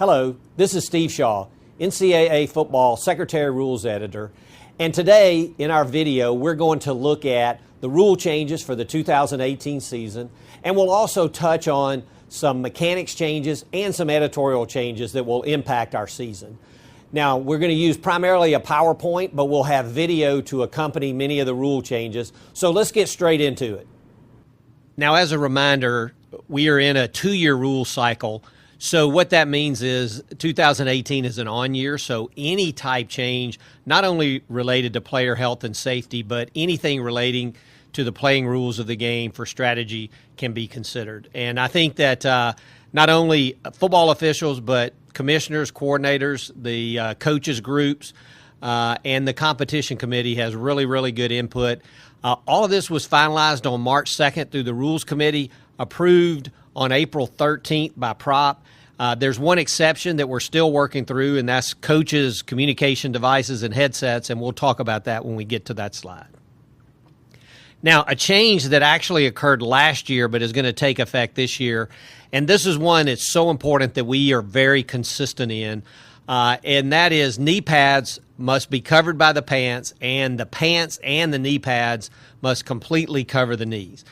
Hello, this is Steve Shaw, NCAA Football Secretary Rules Editor, and today in our video we're going to look at the rule changes for the 2018 season, and we'll also touch on some mechanics changes and some editorial changes that will impact our season. Now, we're going to use primarily a PowerPoint, but we'll have video to accompany many of the rule changes, so let's get straight into it. Now, as a reminder, we are in a 2-year rule cycle. So what that means is 2018 is an on year, so any type change, not only related to player health and safety, but anything relating to the playing rules of the game for strategy can be considered. And I think that not only football officials, but commissioners, coordinators, the coaches groups, and the competition committee has really good input. All of this was finalized on March 2nd through the Rules Committee, approved on April 13th by Prop. There's one exception that we're still working through, and that's coaches' communication devices and headsets, and we'll talk about that when we get to that slide. Now, a change that actually occurred last year but is going to take effect this year, and this is one that's so important that we are very consistent in, and that is knee pads must be covered by the pants and the knee pads must completely cover the knees.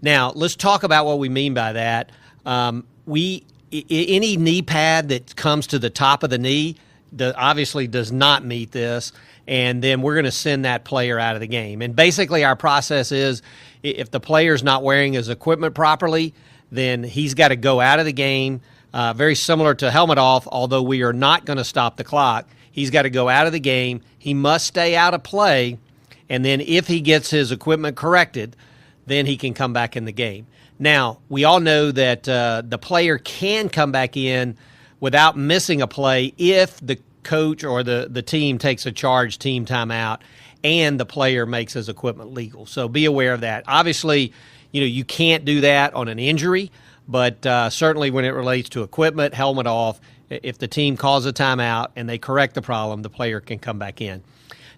Now, let's talk about what we mean by that. Any knee pad that comes to the top of the knee obviously does not meet this, and then we're going to send that player out of the game. And basically our process is if the player's not wearing his equipment properly, then he's got to go out of the game, very similar to helmet off, although we are not going to stop the clock. He's got to go out of the game. He must stay out of play, and then if he gets his equipment corrected, then he can come back in the game. Now, we all know that the player can come back in without missing a play if the coach or the team takes a charge team timeout and the player makes his equipment legal. So be aware of that. Obviously, you can't do that on an injury, but certainly when it relates to equipment, helmet off, if the team calls a timeout and they correct the problem, the player can come back in.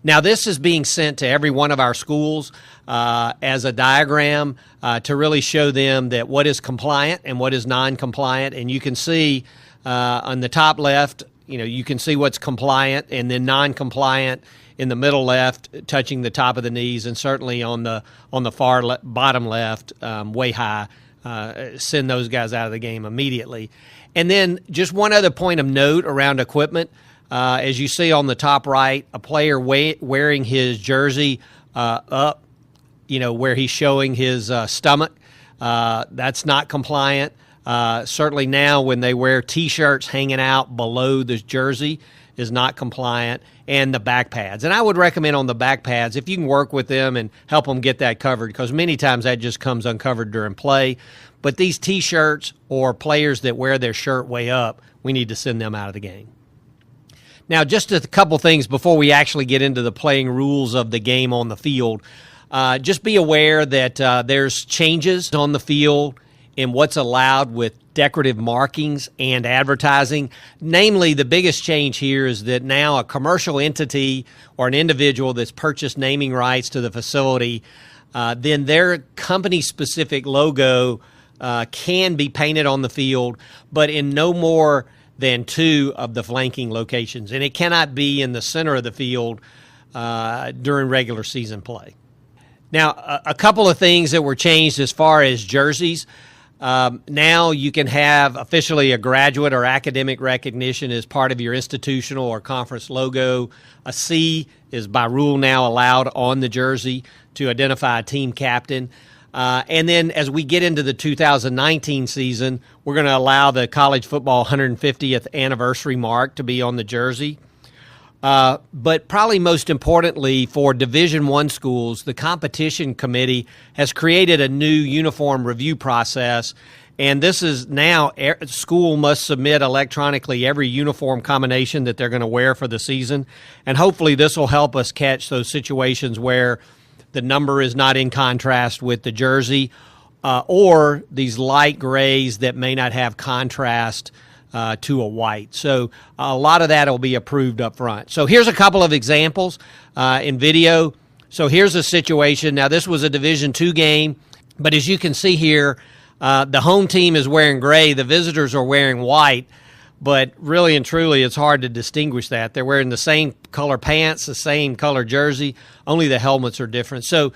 Now, this is being sent to every one of our schools as a diagram to really show them that what is compliant and what is non-compliant. And you can see on the top left, you can see what's compliant, and then non-compliant in the middle left, touching the top of the knees, and certainly on the far bottom left, way high, send those guys out of the game immediately. And then just one other point of note around equipment. As you see on the top right, a player wearing his jersey up, where he's showing his stomach, that's not compliant. Certainly now when they wear T-shirts hanging out below the jersey is not compliant, and the back pads. And I would recommend on the back pads, if you can work with them and help them get that covered, because many times that just comes uncovered during play. But these T-shirts or players that wear their shirt way up, we need to send them out of the game. Now, just a couple things before we actually get into the playing rules of the game on the field. Just be aware that there's changes on the field in what's allowed with decorative markings and advertising. Namely, the biggest change here is that now a commercial entity or an individual that's purchased naming rights to the facility, then their company-specific logo can be painted on the field, but in no more than 2 of the flanking locations. And it cannot be in the center of the field during regular season play. Now, a couple of things that were changed as far as jerseys. Now you can have officially a graduate or academic recognition as part of your institutional or conference logo. A C is by rule now allowed on the jersey to identify a team captain. And then as we get into the 2019 season, we're going to allow the college football 150th anniversary mark to be on the jersey. But probably most importantly for Division I schools, the competition committee has created a new uniform review process. And this is now school must submit electronically every uniform combination that they're going to wear for the season. And hopefully this will help us catch those situations where the number is not in contrast with the jersey, or these light grays that may not have contrast to a white. So a lot of that will be approved up front. So here's a couple of examples in video. So here's a situation. Now this was a Division II game, but as you can see here, the home team is wearing gray, the visitors are wearing white. but really and truly, it's hard to distinguish that. They're wearing the same color pants, the same color jersey, only the helmets are different. So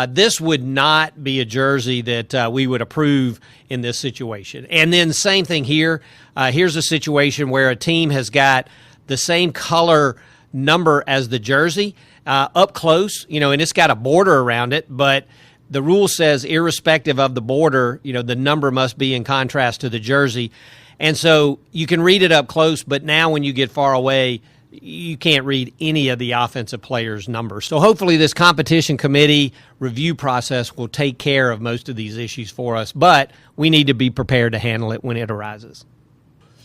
this would not be a jersey that we would approve in this situation. And then same thing here. Here's a situation where a team has got the same color number as the jersey up close, and it's got a border around it, but the rule says irrespective of the border, the number must be in contrast to the jersey. And so you can read it up close, but now when you get far away, you can't read any of the offensive players' numbers. So hopefully this competition committee review process will take care of most of these issues for us, but we need to be prepared to handle it when it arises.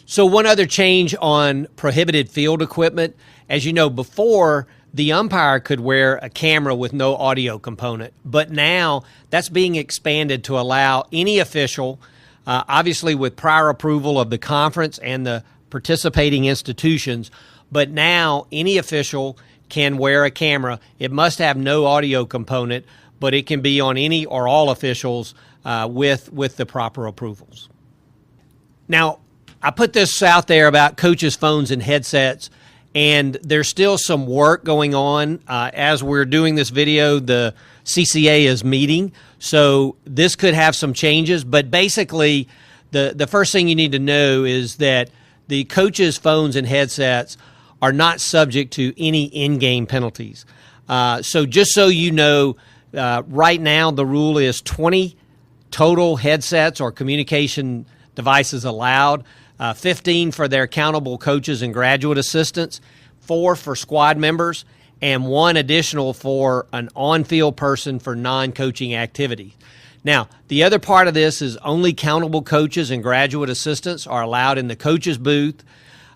So one other change on prohibited field equipment. As you know, before, the umpire could wear a camera with no audio component, but now that's being expanded to allow any official, obviously with prior approval of the conference and the participating institutions, but now any official can wear a camera. It must have no audio component, but it can be on any or all officials with the proper approvals. Now, I put this out there about coaches' phones and headsets, and there's still some work going on. As we're doing this video, the CCA is meeting, so this could have some changes. But basically, the first thing you need to know is that the coaches' phones and headsets are not subject to any in-game penalties. So just so you know, right now the rule is 20 total headsets or communication devices allowed. 15 for their accountable coaches and graduate assistants, 4 for squad members, and 1 additional for an on-field person for non-coaching activity. Now, the other part of this is only countable coaches and graduate assistants are allowed in the coach's booth,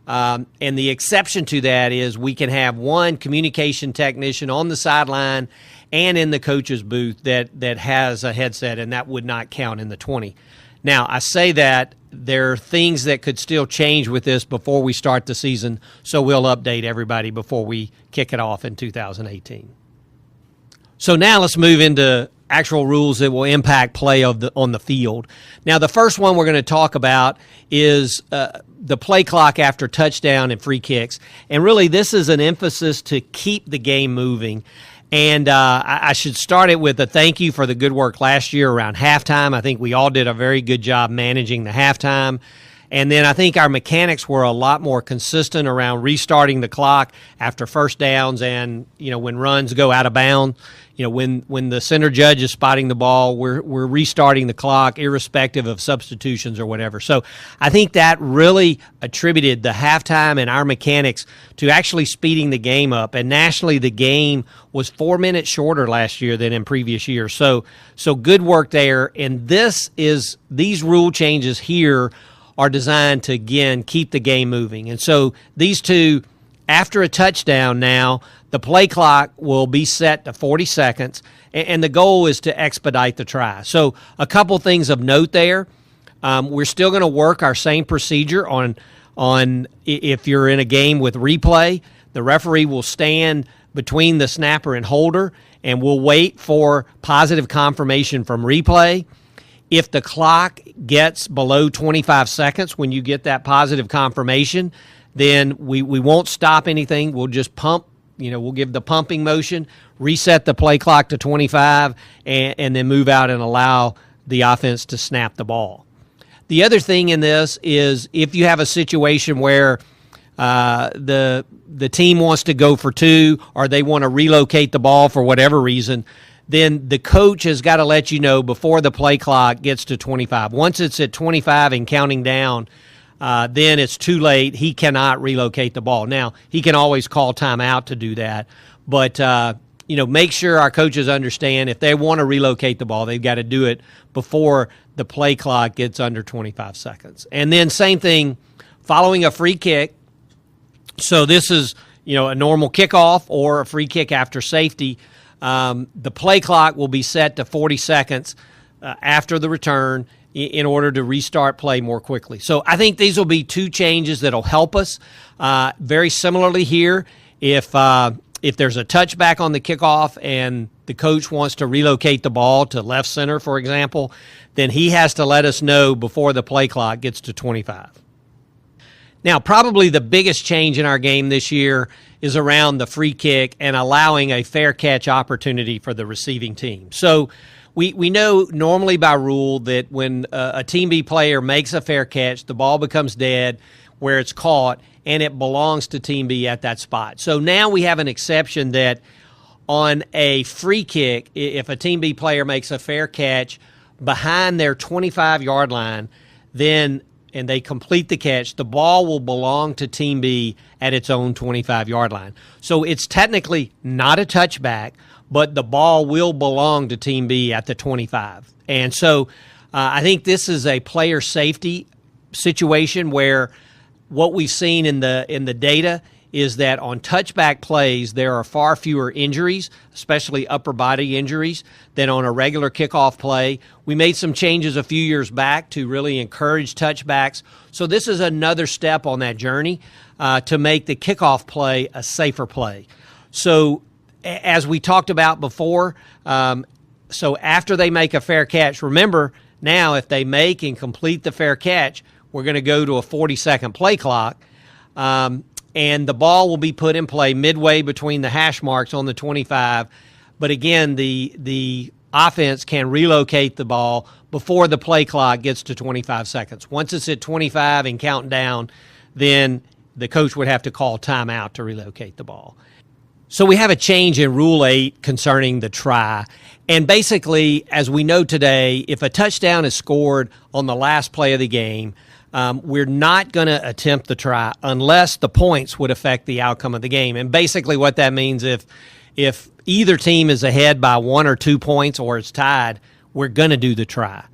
and the exception to that is we can have 1 communication technician on the sideline and in the coach's booth that has a headset, and that would not count in the 20. Now, I say that there are things that could still change with this before we start the season, so we'll update everybody before we kick it off in 2018. So now let's move into actual rules that will impact play on the field. Now, the first one we're going to talk about is the play clock after touchdown and free kicks. And really, this is an emphasis to keep the game moving. And I should start it with a thank you for the good work last year around halftime. I think we all did a very good job managing the halftime. And then I think our mechanics were a lot more consistent around restarting the clock after first downs and, when runs go out of bounds. When the center judge is spotting the ball, we're restarting the clock irrespective of substitutions or whatever. So I think that really attributed the halftime and our mechanics to actually speeding the game up. And nationally, the game was 4 minutes shorter last year than in previous years. So good work there. And these rule changes here are designed to, again, keep the game moving. And so these two, after a touchdown now, the play clock will be set to 40 seconds, and the goal is to expedite the try. So a couple things of note there. We're still going to work our same procedure on if you're in a game with replay. The referee will stand between the snapper and holder, and we'll wait for positive confirmation from replay. If the clock gets below 25 seconds when you get that positive confirmation, then we won't stop anything. We'll just pump. We'll give the pumping motion, reset the play clock to 25, and then move out and allow the offense to snap the ball. The other thing in this is if you have a situation where the team wants to go for 2 or they want to relocate the ball for whatever reason, then the coach has got to let you know before the play clock gets to 25. Once it's at 25 and counting down, then it's too late. He cannot relocate the ball. Now, he can always call timeout to do that, but make sure our coaches understand if they want to relocate the ball, they've got to do it before the play clock gets under 25 seconds. And then same thing following a free kick. So this is, a normal kickoff or a free kick after safety. The play clock will be set to 40 seconds after the return in order to restart play more quickly. So I think these will be 2 changes that will help us. Very similarly here, if there's a touchback on the kickoff and the coach wants to relocate the ball to left center, for example, then he has to let us know before the play clock gets to 25. Now, probably the biggest change in our game this year is around the free kick and allowing a fair catch opportunity for the receiving team. So we know normally by rule that when a Team B player makes a fair catch, the ball becomes dead where it's caught, and it belongs to Team B at that spot. So now we have an exception that on a free kick, if a Team B player makes a fair catch behind their 25-yard line, then and they complete the catch, the ball will belong to Team B at its own 25-yard line. So it's technically not a touchback, but the ball will belong to Team B at the 25. And so I think this is a player safety situation where what we've seen in the data is that on touchback plays, there are far fewer injuries, especially upper body injuries, than on a regular kickoff play. We made some changes a few years back to really encourage touchbacks. So this is another step on that journey to make the kickoff play a safer play. So as we talked about before, so after they make a fair catch, remember now if they make and complete the fair catch, we're going to go to a 40-second play clock. And the ball will be put in play midway between the hash marks on the 25. But again, the offense can relocate the ball before the play clock gets to 25 seconds. Once it's at 25 and counting down, then the coach would have to call timeout to relocate the ball. So we have a change in Rule 8 concerning the try. And basically, as we know today, if a touchdown is scored on the last play of the game, we're not going to attempt the try unless the points would affect the outcome of the game. And basically what that means, if either team is ahead by 1 or 2 points or it's tied, we're going to do the try.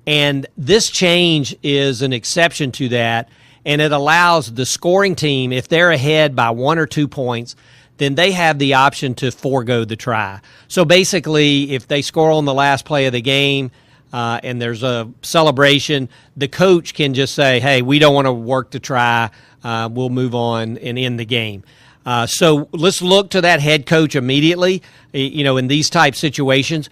And this change is an exception to that, and it allows the scoring team, if they're ahead by 1 or 2 points, then they have the option to forego the try. So basically, if they score on the last play of the game, and there's a celebration, the coach can just say, hey, we don't want to work the try. We'll move on and end the game. So let's look to that head coach immediately. In these type situations,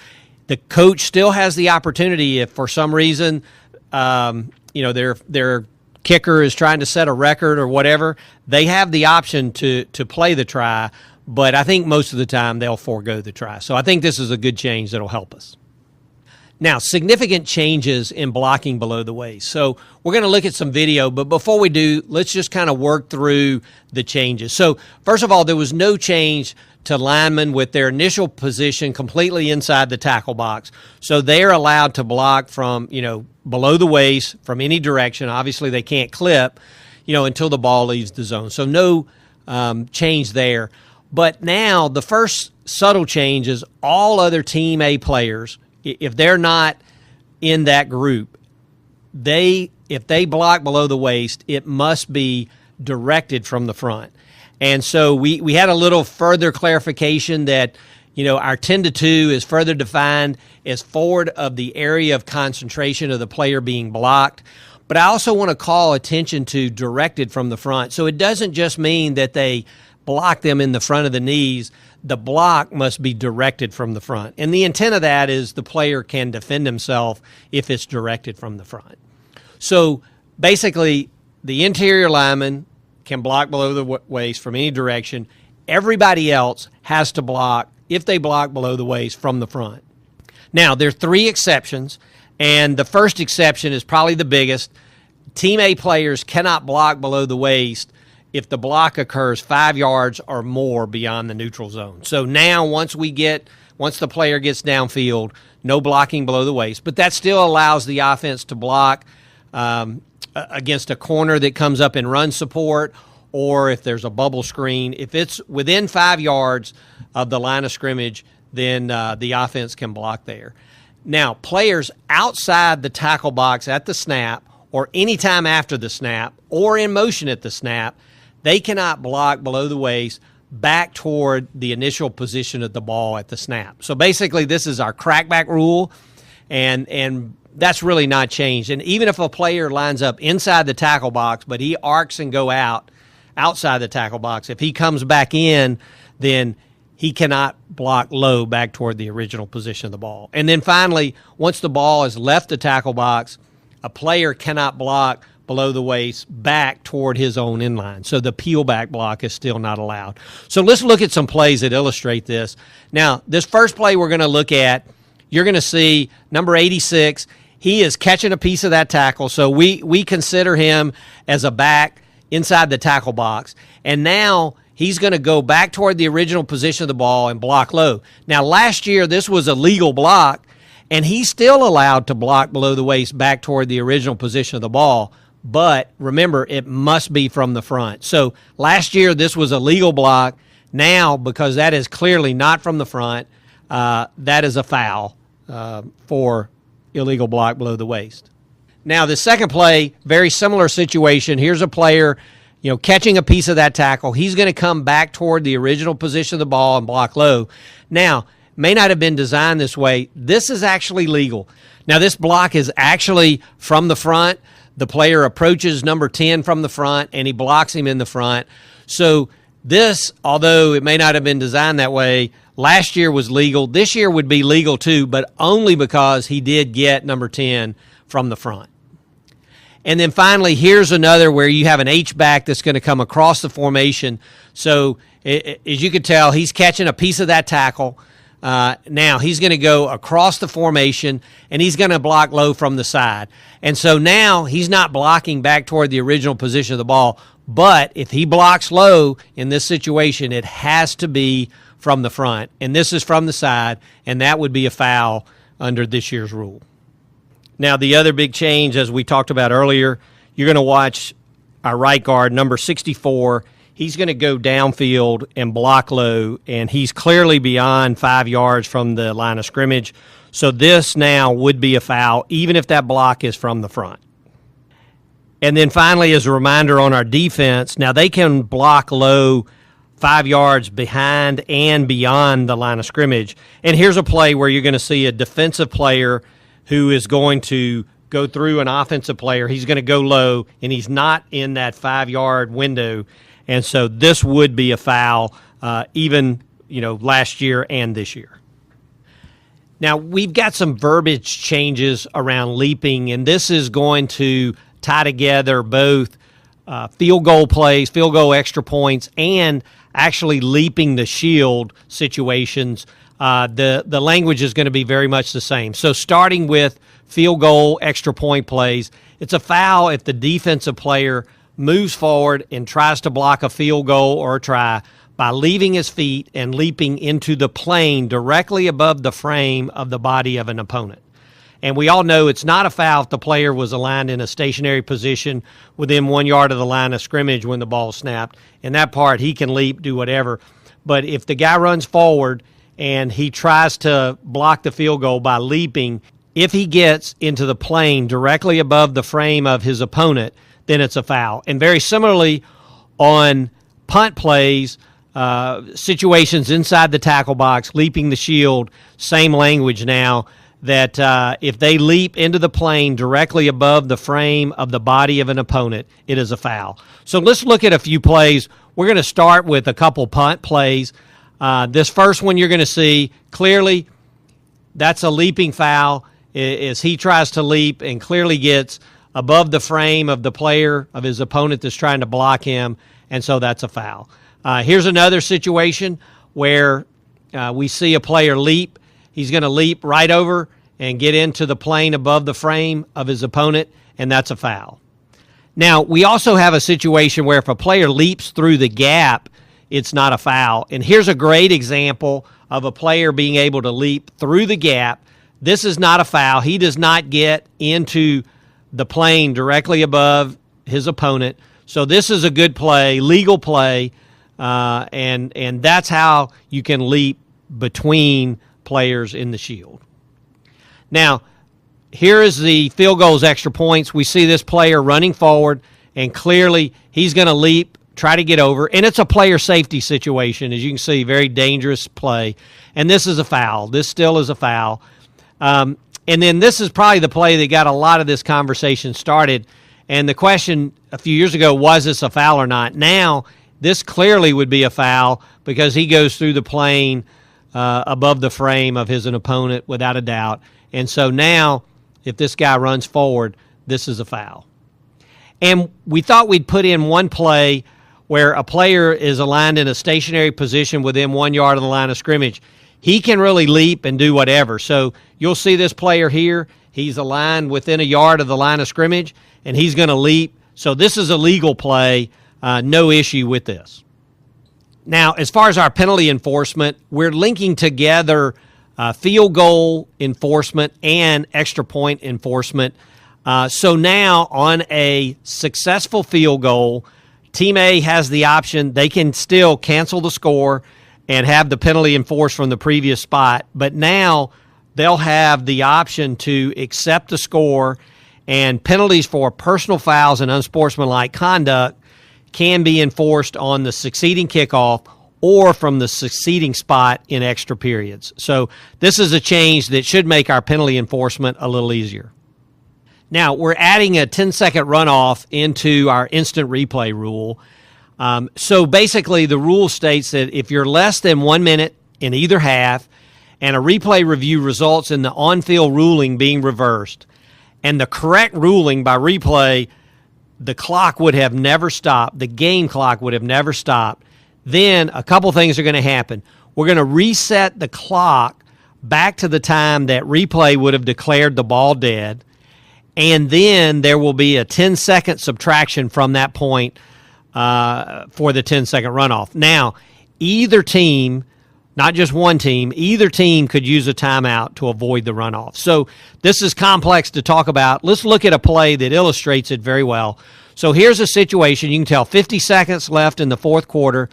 the coach still has the opportunity if for some reason, their kicker is trying to set a record or whatever, they have the option to play the try, but I think most of the time they'll forego the try. So I think this is a good change that'll help us. Now, significant changes in blocking below the waist. So we're going to look at some video, but before we do, let's just kind of work through the changes. So first of all, there was no change to linemen with their initial position completely inside the tackle box. So they're allowed to block from, below the waist from any direction. Obviously, they can't clip, until the ball leaves the zone. So no change there. But now the first subtle change is all other Team A players, if they're not in that group, if they block below the waist, it must be directed from the front. And so we had a little further clarification that, our 10-2 is further defined as forward of the area of concentration of the player being blocked. But I also want to call attention to directed from the front. So it doesn't just mean that they block them in the front of the knees. The block must be directed from the front. And the intent of that is the player can defend himself if it's directed from the front. So basically, the interior lineman can block below the waist from any direction. Everybody else has to block, if they block below the waist, from the front. Now, there are 3 exceptions, and the first exception is probably the biggest. Team A players cannot block below the waist if the block occurs 5 yards or more beyond the neutral zone. So now once the player gets downfield, no blocking below the waist. But that still allows the offense to block against a corner that comes up in run support, or if there's a bubble screen. If it's within 5 yards of the line of scrimmage, then the offense can block there. Now, players outside the tackle box at the snap or any time after the snap or in motion at the snap, they cannot block below the waist back toward the initial position of the ball at the snap. So basically, this is our crackback rule, and that's really not changed. And even if a player lines up inside the tackle box, but he arcs and go outside the tackle box, if he comes back in, then he cannot block low back toward the original position of the ball. And then finally, once the ball has left the tackle box, a player cannot block below the waist back toward his own inline. So the peel back block is still not allowed. So let's look at some plays that illustrate this. Now, this first play we're going to look at, you're going to see number 86. He is catching a piece of that tackle. So we consider him as a back inside the tackle box. And now he's going to go back toward the original position of the ball and block low. Now, last year, this was a legal block, and he's still allowed to block below the waist back toward the original position of the ball. But remember, it must be from the front. So last year, this was a legal block. Now, because that is clearly not from the front, that is a foul for illegal block below the waist. Now, the second play, very similar situation. Here's a player, catching a piece of that tackle. He's going to come back toward the original position of the ball and block low. Now, may not have been designed this way. This is actually legal. Now, this block is actually from the front. The player approaches number 10 from the front, and he blocks him in the front. So this, although it may not have been designed that way, last year was legal. This year would be legal too, but only because he did get number 10 from the front. And then finally, here's another where you have an H-back that's going to come across the formation. So as you can tell, he's catching a piece of that tackle. Now he's going to go across the formation, and he's going to block low from the side. And so now he's not blocking back toward the original position of the ball, but if he blocks low in this situation, it has to be from the front. And this is from the side, and that would be a foul under this year's rule. Now, the other big change, as we talked about earlier, you're going to watch our right guard, number 64. He's going to go downfield and block low, and he's clearly beyond 5 yards from the line of scrimmage. So this now would be a foul, even if that block is from the front. And then finally, as a reminder on our defense, now they can block low 5 yards behind and beyond the line of scrimmage. And here's a play where you're going to see a defensive player who is going to go through an offensive player. He's going to go low, and he's not in that 5 yard window. And so this would be a foul, even last year and this year. Now, we've got some verbiage changes around leaping, and this is going to tie together both field goal plays, field goal extra points, and actually leaping the shield situations. The language is going to be very much the same. So starting with field goal extra point plays, it's a foul if the defensive player moves forward and tries to block a field goal or a try by leaving his feet and leaping into the plane directly above the frame of the body of an opponent. And we all know it's not a foul if the player was aligned in a stationary position within 1 yard of the line of scrimmage when the ball snapped. In that part, he can leap, do whatever. But if the guy runs forward and he tries to block the field goal by leaping, if he gets into the plane directly above the frame of his opponent, then it's a foul. And very similarly, on punt plays, situations inside the tackle box, leaping the shield, same language now, that if they leap into the plane directly above the frame of the body of an opponent, it is a foul. So let's look at a few plays. We're going to start with a couple punt plays. This first one you're going to see, clearly that's a leaping foul as he tries to leap and clearly gets above the frame of the player, of his opponent that's trying to block him, and so that's a foul. Here's another situation where we see a player leap. He's going to leap right over and get into the plane above the frame of his opponent, and that's a foul. Now, we also have a situation where if a player leaps through the gap, it's not a foul. And here's a great example of a player being able to leap through the gap. This is not a foul. He does not get into the plane directly above his opponent. So this is a good play, legal play, and that's how you can leap between players in the shield. Now, here is the field goals extra points. We see this player running forward, and clearly he's going to leap, try to get over, and it's a player safety situation. As you can see, very dangerous play, and this is a foul. This still is a foul. And then this is probably the play that got a lot of this conversation started, and the question a few years ago, was this a foul or not? Now, this clearly would be a foul because he goes through the plane above the frame of his opponent without a doubt. And so now, if this guy runs forward, this is a foul. And we thought we'd put in one play where a player is aligned in a stationary position within 1 yard of the line of scrimmage. He can really leap and do whatever. So you'll see this player here. He's aligned within a yard of the line of scrimmage, and he's going to leap. So this is a legal play. No issue with this. Now, as far as our penalty enforcement, we're linking together field goal enforcement and extra point enforcement. So now on a successful field goal, Team A has the option. They can still cancel the score and have the penalty enforced from the previous spot. But now they'll have the option to accept the score, and penalties for personal fouls and unsportsmanlike conduct can be enforced on the succeeding kickoff or from the succeeding spot in extra periods. So this is a change that should make our penalty enforcement a little easier. Now, we're adding a 10-second runoff into our instant replay rule. So basically, the rule states that if you're less than 1 minute in either half and a replay review results in the on-field ruling being reversed, and the correct ruling by replay, the clock would have never stopped, the game clock would have never stopped, then a couple things are going to happen. We're going to reset the clock back to the time that replay would have declared the ball dead, and then there will be a 10-second subtraction from that point for the 10-second runoff. Now, either team, not just one team, either team could use a timeout to avoid the runoff. So this is complex to talk about. Let's look at a play that illustrates it very well. So here's a situation. You can tell 50 seconds left in the fourth quarter,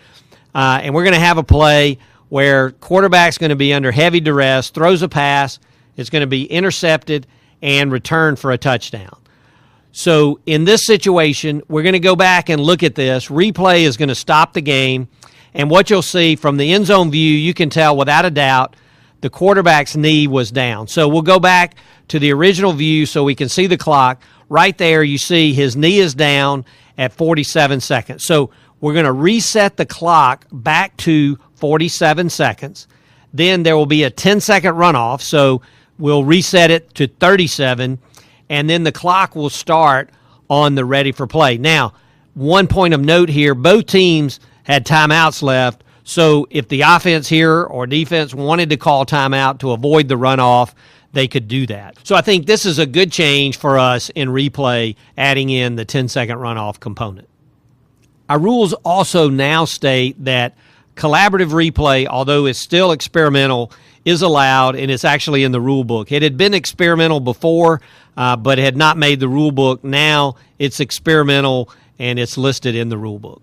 and we're going to have a play where quarterback's going to be under heavy duress, throws a pass, it's going to be intercepted, and returned for a touchdown. So in this situation, we're going to go back and look at this. Replay is going to stop the game, and what you'll see from the end zone view, you can tell without a doubt the quarterback's knee was down. So we'll go back to the original view so we can see the clock. Right there, you see his knee is down at 47 seconds. So we're going to reset the clock back to 47 seconds. Then there will be a 10-second runoff, so we'll reset it to 37, and then the clock will start on the ready for play. Now, one point of note here, both teams had timeouts left, so if the offense here or defense wanted to call timeout to avoid the runoff, they could do that. So I think this is a good change for us in replay, adding in the 10-second runoff component. Our rules also now state that collaborative replay, although it's still experimental, is allowed, and it's actually in the rule book. It had been experimental before, but had not made the rule book. Now it's experimental, and it's listed in the rule book.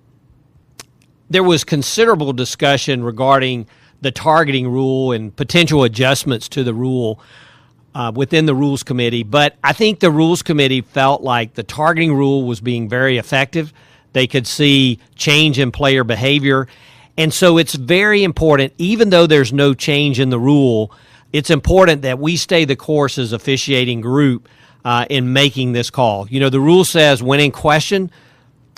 There was considerable discussion regarding the targeting rule and potential adjustments to the rule within the Rules Committee, but I think the Rules Committee felt like the targeting rule was being very effective. They could see change in player behavior. And so it's very important, even though there's no change in the rule, it's important that we stay the course as officiating group in making this call. You know, the rule says when in question,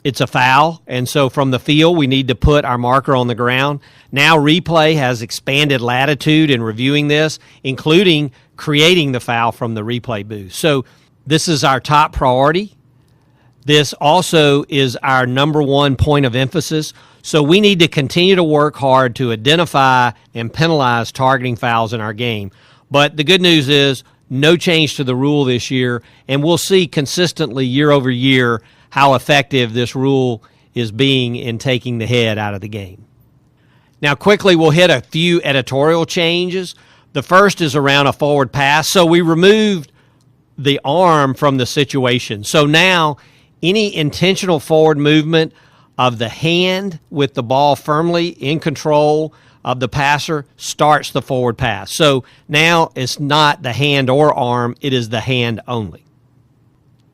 it's a foul. And so from the field, we need to put our marker on the ground. Now replay has expanded latitude in reviewing this, including creating the foul from the replay booth. So this is our top priority. This also is our number one point of emphasis. So we need to continue to work hard to identify and penalize targeting fouls in our game. But the good news is no change to the rule this year, and we'll see consistently year over year how effective this rule is being in taking the head out of the game. Now quickly we'll hit a few editorial changes. The first is around a forward pass. So we removed the arm from the situation. So now any intentional forward movement of the hand with the ball firmly in control of the passer starts the forward pass. So now it's not the hand or arm, it is the hand only.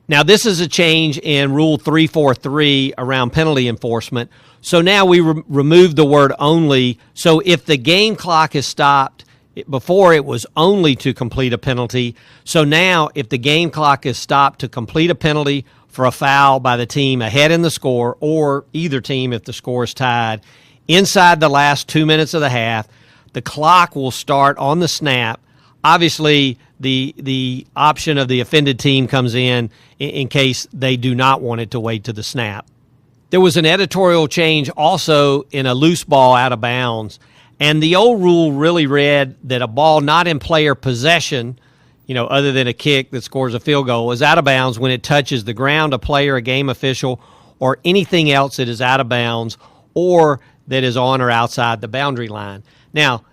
Now this is a change in Rule 343 around penalty enforcement. So now we remove the word only. So if the game clock is stopped, before it was only to complete a penalty. So now if the game clock is stopped to complete a penalty for a foul by the team ahead in the score, or either team if the score is tied, inside the last 2 minutes of the half, the clock will start on the snap obviously the option of the offended team comes in case they do not want it to wait to the snap. There was an editorial change also in a loose ball out of bounds, and the old rule really read that a ball not in player possession, other than a kick that scores a field goal, is out of bounds when it touches the ground, a player, a game official, or anything else that is out of bounds or that is on or outside the boundary line. Now,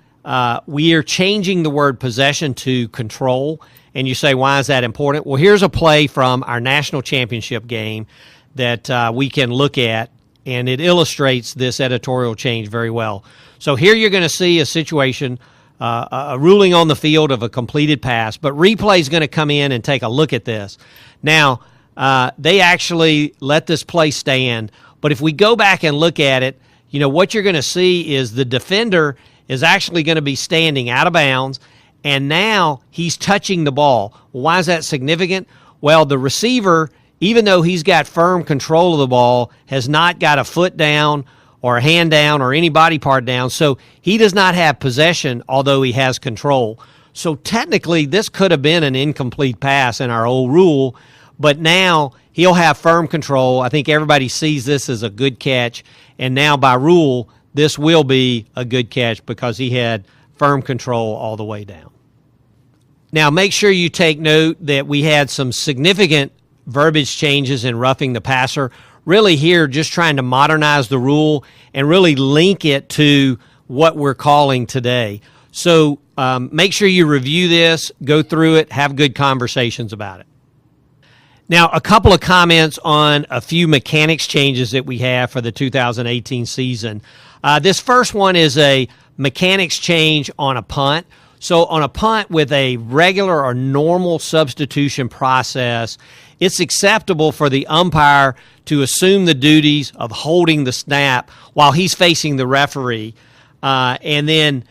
we are changing the word possession to control, and you say, why is that important? Well, here's a play from our national championship game that we can look at, and it illustrates this editorial change very well. So here you're going to see a situation, a ruling on the field of a completed pass, but replay is going to come in and take a look at this. Now, they actually let this play stand, but if we go back and look at it, what you're going to see is the defender is actually going to be standing out of bounds, and now he's touching the ball. Why is that significant? Well, the receiver, even though he's got firm control of the ball, has not got a foot down or a hand down or any body part down, so he does not have possession, although he has control. So technically, this could have been an incomplete pass in our old rule, but now he'll have firm control. I think everybody sees this as a good catch, and now by rule, this will be a good catch because he had firm control all the way down. Now, make sure you take note that we had some significant verbiage changes in roughing the passer. Really here, just trying to modernize the rule and really link it to what we're calling today. So make sure you review this, go through it, have good conversations about it. Now, a couple of comments on a few mechanics changes that we have for the 2018 season. This first one is a mechanics change on a punt. So on a punt with a regular or normal substitution process, it's acceptable for the umpire to assume the duties of holding the snap while he's facing the referee. And then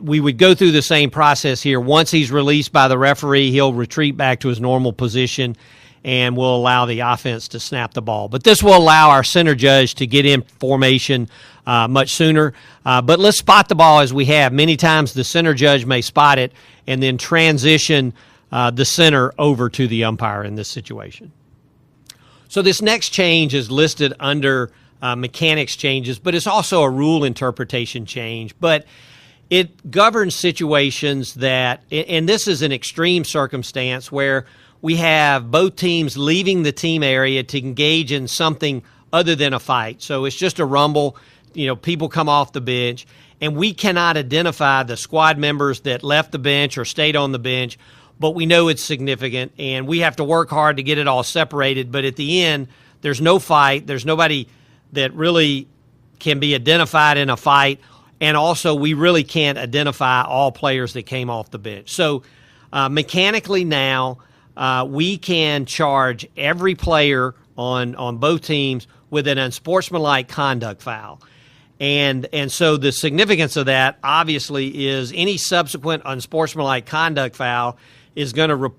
we would go through the same process here. Once he's released by the referee, he'll retreat back to his normal position and will allow the offense to snap the ball. But this will allow our center judge to get in formation much sooner. But let's spot the ball as we have. Many times the center judge may spot it and then transition the center over to the umpire in this situation. So this next change is listed under mechanics changes, but it's also a rule interpretation change. But it governs situations that, and this is an extreme circumstance where we have both teams leaving the team area to engage in something other than a fight. So it's just a rumble. People come off the bench, and we cannot identify the squad members that left the bench or stayed on the bench, but we know it's significant, and we have to work hard to get it all separated. But at the end, there's no fight. There's nobody that really can be identified in a fight, and also we really can't identify all players that came off the bench. So mechanically now, we can charge every player on both teams with an unsportsmanlike conduct foul. And so the significance of that, obviously, is any subsequent unsportsmanlike conduct foul is going to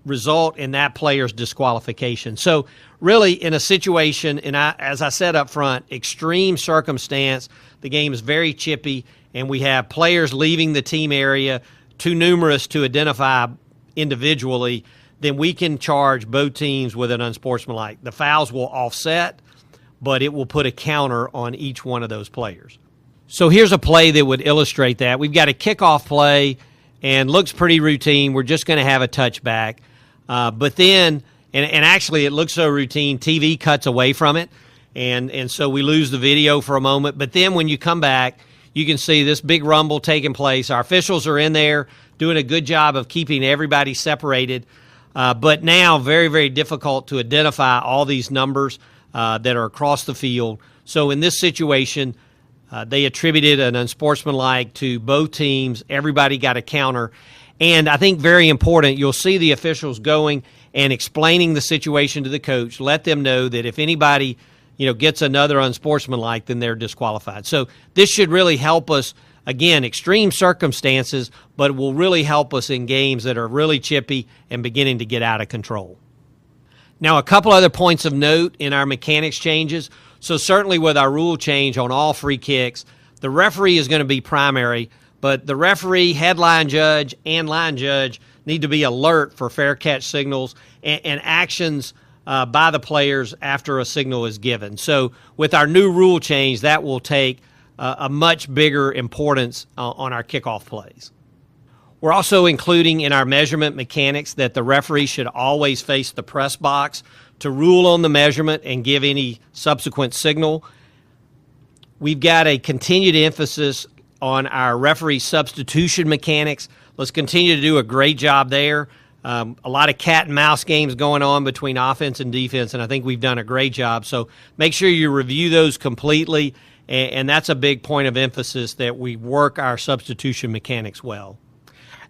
result in that player's disqualification. So really, in a situation, and as I said up front, extreme circumstance, the game is very chippy, and we have players leaving the team area too numerous to identify individually, then we can charge both teams with an unsportsmanlike. The fouls will offset, but it will put a counter on each one of those players. So here's a play that would illustrate that. We've got a kickoff play, and looks pretty routine. We're just going to have a touchback. But then, and actually it looks so routine, TV cuts away from it, and so we lose the video for a moment. But then when you come back, you can see this big rumble taking place. Our officials are in there doing a good job of keeping everybody separated. But now very, very difficult to identify all these numbers that are across the field. So in this situation, they attributed an unsportsmanlike to both teams. Everybody got a counter. And I think very important, you'll see the officials going and explaining the situation to the coach. Let them know that if anybody gets another unsportsmanlike, then they're disqualified. So this should really help us. Again, extreme circumstances, but it will really help us in games that are really chippy and beginning to get out of control. Now, a couple other points of note in our mechanics changes. So certainly with our rule change on all free kicks, the referee is going to be primary, but the referee, headline judge, and line judge need to be alert for fair catch signals and actions by the players after a signal is given. So with our new rule change, that will take a much bigger importance on our kickoff plays. We're also including in our measurement mechanics that the referee should always face the press box to rule on the measurement and give any subsequent signal. We've got a continued emphasis on our referee substitution mechanics. Let's continue to do a great job there. A lot of cat and mouse games going on between offense and defense, and I think we've done a great job. So make sure you review those completely, and that's a big point of emphasis, that we work our substitution mechanics well.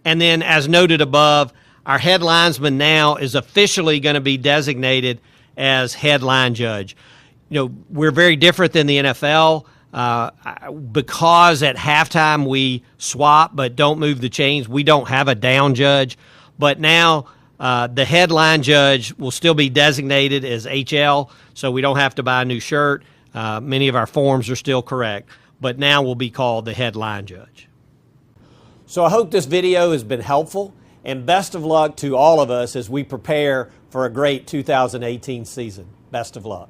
And then, as noted above, our head linesman now is officially going to be designated as head line judge. You know, we're very different than the NFL because at halftime we swap but don't move the chains. We don't have a down judge. But now the head line judge will still be designated as HL, so we don't have to buy a new shirt. Many of our forms are still correct, but now will be called the head line judge. So I hope this video has been helpful, and best of luck to all of us as we prepare for a great 2018 season. Best of luck.